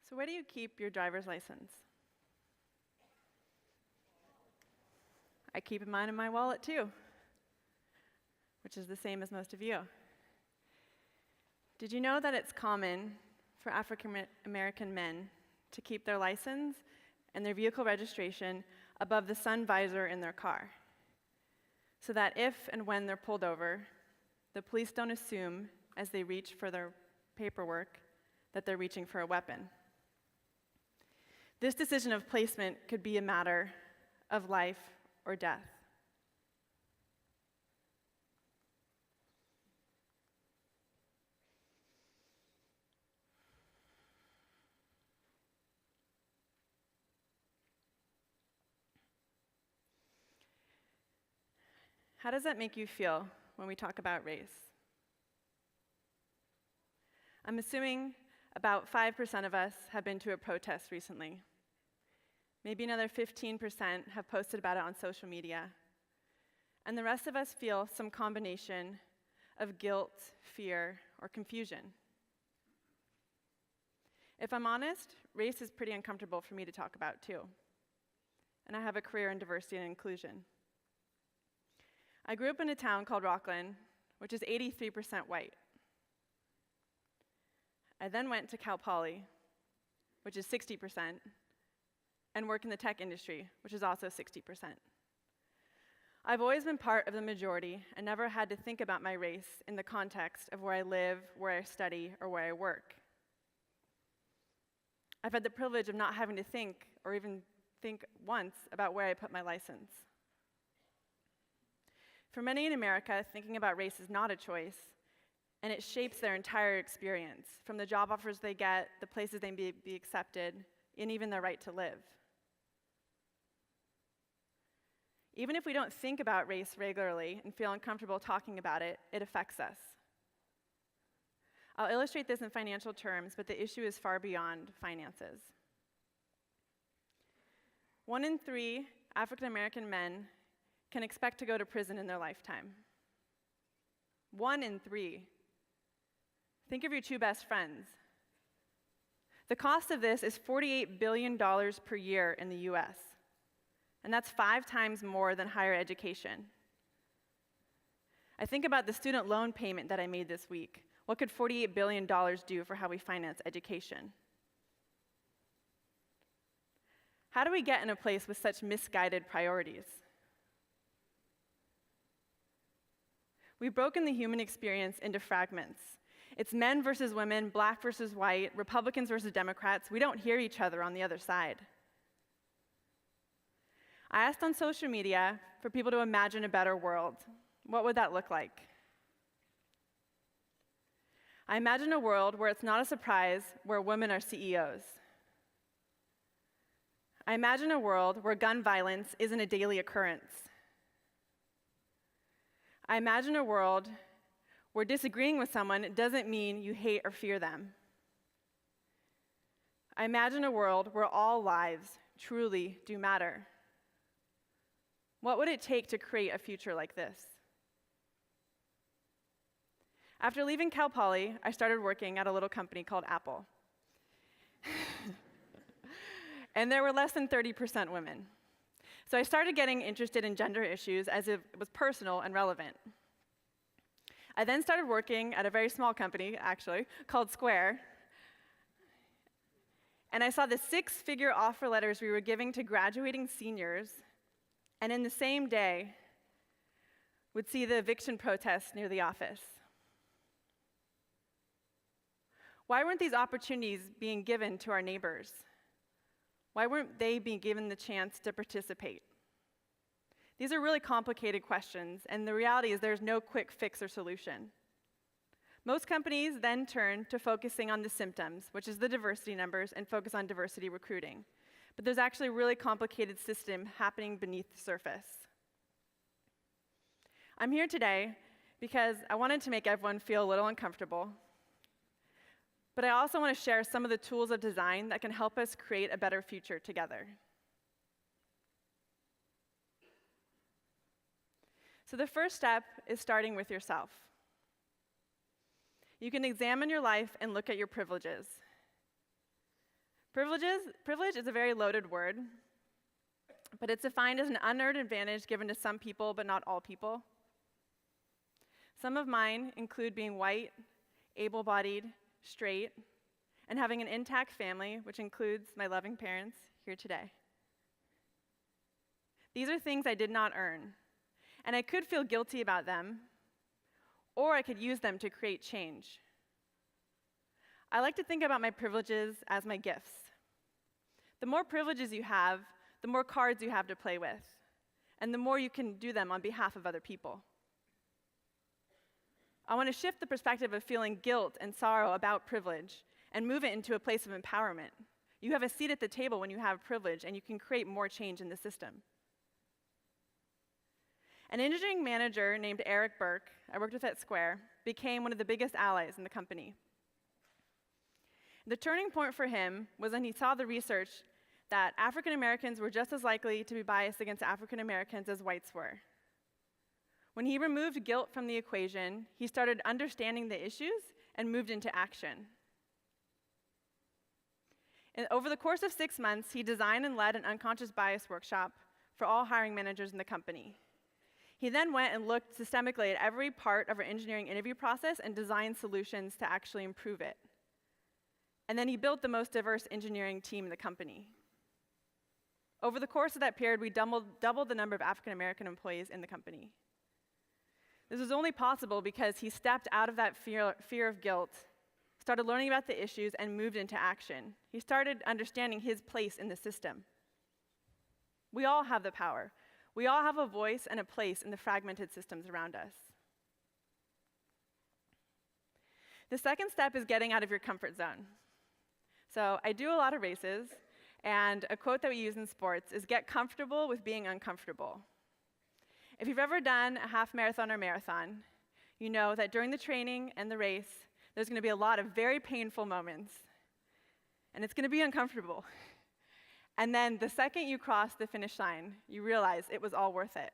So where do you keep your driver's license? I keep mine in my wallet too, which is the same as most of you. Did you know that it's common for African American men to keep their license and their vehicle registration above the sun visor in their car, so that if and when they're pulled over, the police don't assume, as they reach for their paperwork, that they're reaching for a weapon? This decision of placement could be a matter of life or death. How does that make you feel when we talk about race? I'm assuming about 5% of us have been to a protest recently. Maybe another 15% have posted about it on social media. And the rest of us feel some combination of guilt, fear, or confusion. If I'm honest, race is pretty uncomfortable for me to talk about too. And I have a career in diversity and inclusion. I grew up in a town called Rockland, which is 83% white. I then went to Cal Poly, which is 60%, and work in the tech industry, which is also 60%. I've always been part of the majority and never had to think about my race in the context of where I live, where I study, or where I work. I've had the privilege of not having to think, or even think once, about where I put my license. For many in America, thinking about race is not a choice, and it shapes their entire experience, from the job offers they get, the places they may be accepted, and even their right to live. Even if we don't think about race regularly and feel uncomfortable talking about it, it affects us. I'll illustrate this in financial terms, but the issue is far beyond finances. 1 in 3 African American men can expect to go to prison in their lifetime. 1 in 3. Think of your 2 best friends. The cost of this is $48 billion per year in the US, and that's 5 times more than higher education. I think about the student loan payment that I made this week. What could $48 billion do for how we finance education? How do we get in a place with such misguided priorities? We've broken the human experience into fragments. It's men versus women, black versus white, Republicans versus Democrats. We don't hear each other on the other side. I asked on social media for people to imagine a better world. What would that look like? I imagine a world where it's not a surprise where women are CEOs. I imagine a world where gun violence isn't a daily occurrence. I imagine a world where disagreeing with someone doesn't mean you hate or fear them. I imagine a world where all lives truly do matter. What would it take to create a future like this? After leaving Cal Poly, I started working at a little company called Apple. And there were less than 30% women. So I started getting interested in gender issues as it was personal and relevant. I then started working at a very small company, actually, called Square. And I saw the 6-figure offer letters we were giving to graduating seniors, and in the same day, would see the eviction protests near the office. Why weren't these opportunities being given to our neighbors? Why weren't they being given the chance to participate? These are really complicated questions, and the reality is there's no quick fix or solution. Most companies then turn to focusing on the symptoms, which is the diversity numbers, and focus on diversity recruiting. But there's actually a really complicated system happening beneath the surface. I'm here today because I wanted to make everyone feel a little uncomfortable, but I also want to share some of the tools of design that can help us create a better future together. So the first step is starting with yourself. You can examine your life and look at your privileges. Privilege is a very loaded word, but it's defined as an unearned advantage given to some people, but not all people. Some of mine include being white, able-bodied, straight, and having an intact family, which includes my loving parents here today. These are things I did not earn, and I could feel guilty about them, or I could use them to create change. I like to think about my privileges as my gifts. The more privileges you have, the more cards you have to play with, and the more you can do them on behalf of other people. I want to shift the perspective of feeling guilt and sorrow about privilege and move it into a place of empowerment. You have a seat at the table when you have privilege, and you can create more change in the system. An engineering manager named Eric Burke, I worked with at Square, became one of the biggest allies in the company. The turning point for him was when he saw the research that African Americans were just as likely to be biased against African Americans as whites were. When he removed guilt from the equation, he started understanding the issues and moved into action. And over the course of 6 months, he designed and led an unconscious bias workshop for all hiring managers in the company. He then went and looked systemically at every part of our engineering interview process and designed solutions to actually improve it. And then he built the most diverse engineering team in the company. Over the course of that period, we doubled the number of African American employees in the company. This was only possible because he stepped out of that fear of guilt, started learning about the issues, and moved into action. He started understanding his place in the system. We all have the power. We all have a voice and a place in the fragmented systems around us. The second step is getting out of your comfort zone. So I do a lot of races, and a quote that we use in sports is get comfortable with being uncomfortable. If you've ever done a half marathon or marathon, you know that during the training and the race, there's going to be a lot of very painful moments, and it's going to be uncomfortable. And then the second you cross the finish line, you realize it was all worth it.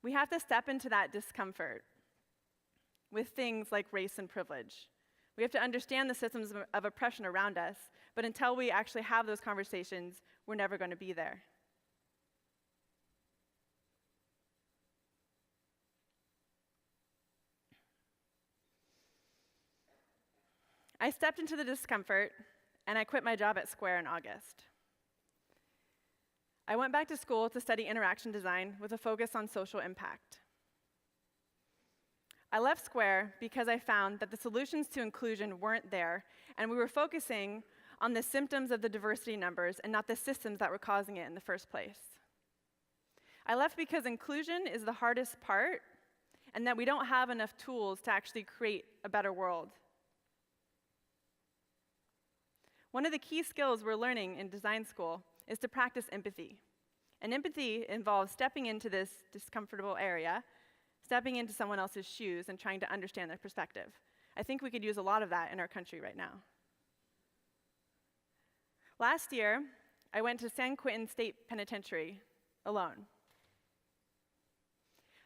We have to step into that discomfort with things like race and privilege. We have to understand the systems of oppression around us, but until we actually have those conversations, we're never going to be there. I stepped into the discomfort, and I quit my job at Square in August. I went back to school to study interaction design with a focus on social impact. I left Square because I found that the solutions to inclusion weren't there, and we were focusing on the symptoms of the diversity numbers and not the systems that were causing it in the first place. I left because inclusion is the hardest part, and that we don't have enough tools to actually create a better world. One of the key skills we're learning in design school is to practice empathy. And empathy involves stepping into this discomfortable area, stepping into someone else's shoes, and trying to understand their perspective. I think we could use a lot of that in our country right now. Last year, I went to San Quentin State Penitentiary alone.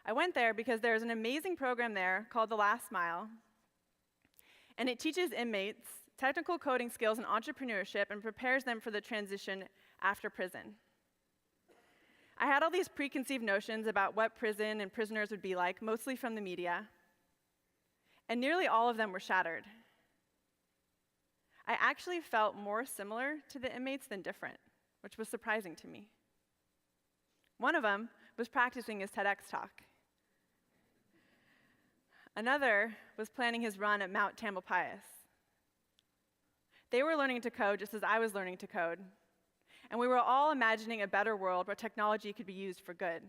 I went there because there's an amazing program there called The Last Mile, and it teaches inmates technical coding skills and entrepreneurship and prepares them for the transition after prison. I had all these preconceived notions about what prison and prisoners would be like, mostly from the media, and nearly all of them were shattered. I actually felt more similar to the inmates than different, which was surprising to me. One of them was practicing his TEDx talk. Another was planning his run at Mount Tamalpais. They were learning to code just as I was learning to code, and we were all imagining a better world where technology could be used for good.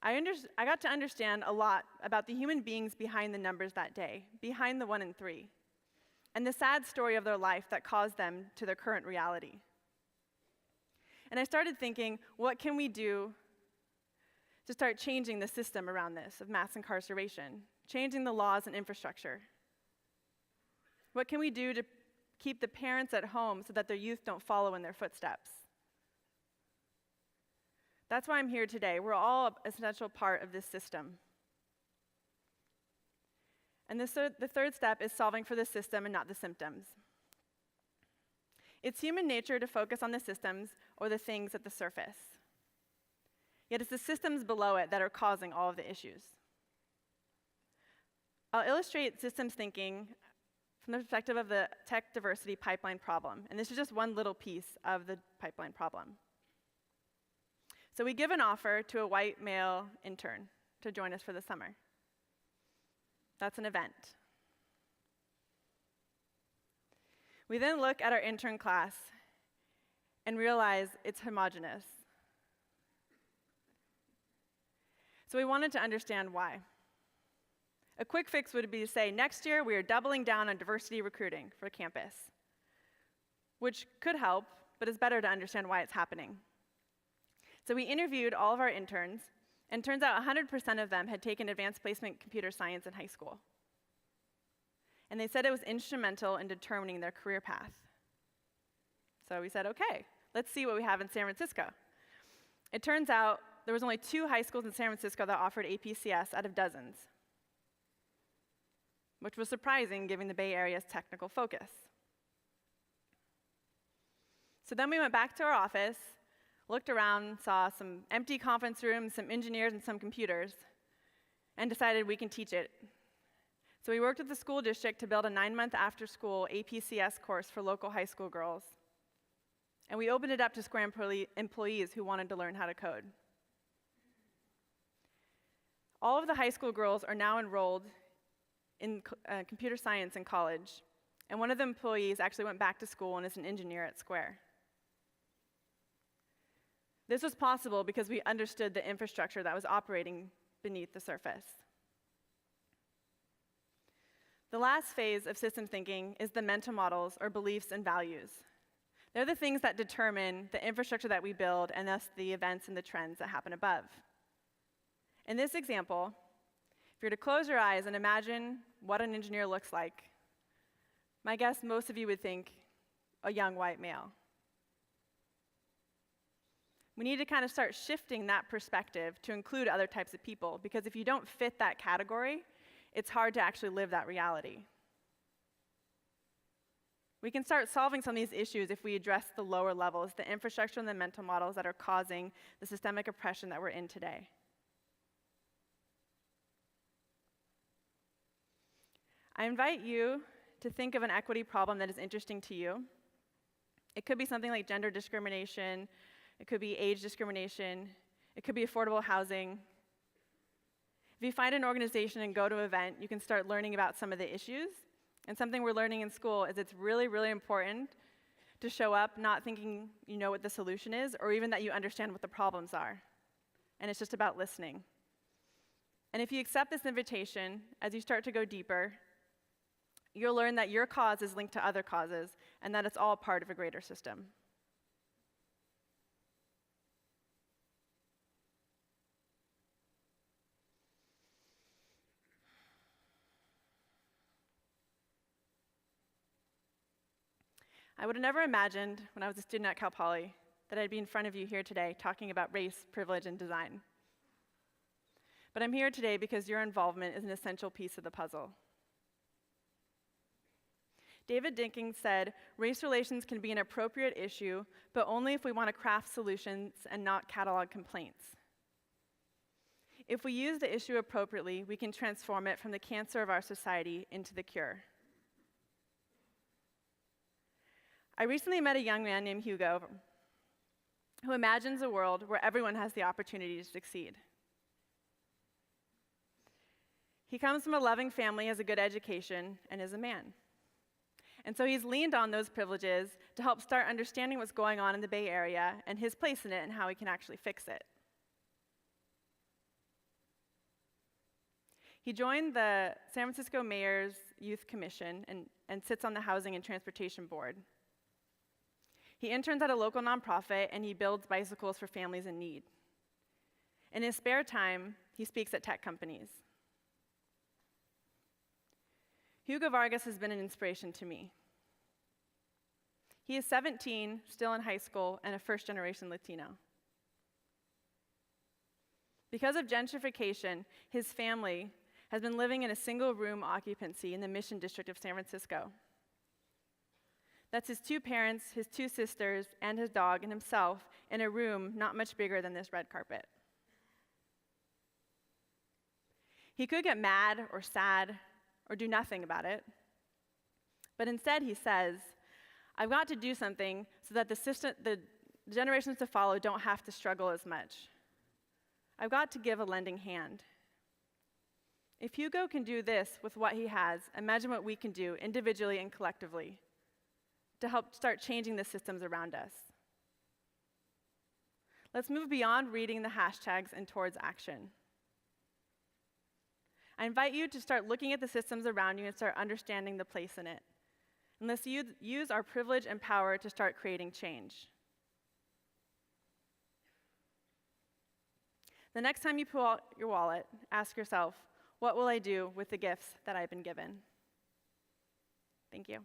I got to understand a lot about the human beings behind the numbers that day, behind the 1 and 3, and the sad story of their life that caused them to their current reality. And I started thinking, what can we do to start changing the system around this of mass incarceration, changing the laws and infrastructure? What can we do to keep the parents at home so that their youth don't follow in their footsteps? That's why I'm here today. We're all an essential part of this system. And the third step is solving for the system and not the symptoms. It's human nature to focus on the systems or the things at the surface. Yet it's the systems below it that are causing all of the issues. I'll illustrate systems thinking from the perspective of the tech diversity pipeline problem. And this is just one little piece of the pipeline problem. So we give an offer to a white male intern to join us for the summer. That's an event. We then look at our intern class and realize it's homogeneous. So we wanted to understand why. A quick fix would be to say, next year we are doubling down on diversity recruiting for campus, which could help, but it's better to understand why it's happening. So we interviewed all of our interns, and turns out 100% of them had taken advanced placement computer science in high school. And they said it was instrumental in determining their career path. So we said, okay, let's see what we have in San Francisco. It turns out there was only 2 high schools in San Francisco that offered APCS out of dozens, which was surprising given the Bay Area's technical focus. So then we went back to our office, looked around, saw some empty conference rooms, some engineers, and some computers, and decided we can teach it. So we worked with the school district to build a 9-month after-school APCS course for local high school girls. And we opened it up to Square employees who wanted to learn how to code. All of the high school girls are now enrolled in computer science in college, and one of the employees actually went back to school and is an engineer at Square. This was possible because we understood the infrastructure that was operating beneath the surface. The last phase of systems thinking is the mental models, or beliefs and values. They're the things that determine the infrastructure that we build and thus the events and the trends that happen above. In this example, if you were to close your eyes and imagine what an engineer looks like, my guess most of you would think a young white male. We need to kind of start shifting that perspective to include other types of people, because if you don't fit that category, it's hard to actually live that reality. We can start solving some of these issues if we address the lower levels, the infrastructure and the mental models that are causing the systemic oppression that we're in today. I invite you to think of an equity problem that is interesting to you. It could be something like gender discrimination, it could be age discrimination, it could be affordable housing. If you find an organization and go to an event, you can start learning about some of the issues. And something we're learning in school is it's really, really important to show up not thinking you know what the solution is, or even that you understand what the problems are. And it's just about listening. And if you accept this invitation, as you start to go deeper, you'll learn that your cause is linked to other causes, and that it's all part of a greater system. I would have never imagined, when I was a student at Cal Poly, that I'd be in front of you here today talking about race, privilege, and design. But I'm here today because your involvement is an essential piece of the puzzle. David Dinkins said, race relations can be an appropriate issue, but only if we want to craft solutions and not catalog complaints. If we use the issue appropriately, we can transform it from the cancer of our society into the cure. I recently met a young man named Hugo who imagines a world where everyone has the opportunity to succeed. He comes from a loving family, has a good education, and is a man. And so he's leaned on those privileges to help start understanding what's going on in the Bay Area and his place in it and how he can actually fix it. He joined the San Francisco Mayor's Youth Commission and sits on the Housing and Transportation Board. He interns at a local nonprofit, and he builds bicycles for families in need. In his spare time, he speaks at tech companies. Hugo Vargas has been an inspiration to me. He is 17, still in high school, and a first-generation Latino. Because of gentrification, his family has been living in a single-room occupancy in the Mission District of San Francisco. That's his 2 parents, his 2 sisters, and his dog, and himself in a room not much bigger than this red carpet. He could get mad or sad or do nothing about it, but instead he says, I've got to do something so that the generations to follow don't have to struggle as much. I've got to give a lending hand. If Hugo can do this with what he has, imagine what we can do individually and collectively to help start changing the systems around us. Let's move beyond reading the hashtags and towards action. I invite you to start looking at the systems around you and start understanding the place in it. And let's use our privilege and power to start creating change. The next time you pull out your wallet, ask yourself, what will I do with the gifts that I've been given? Thank you.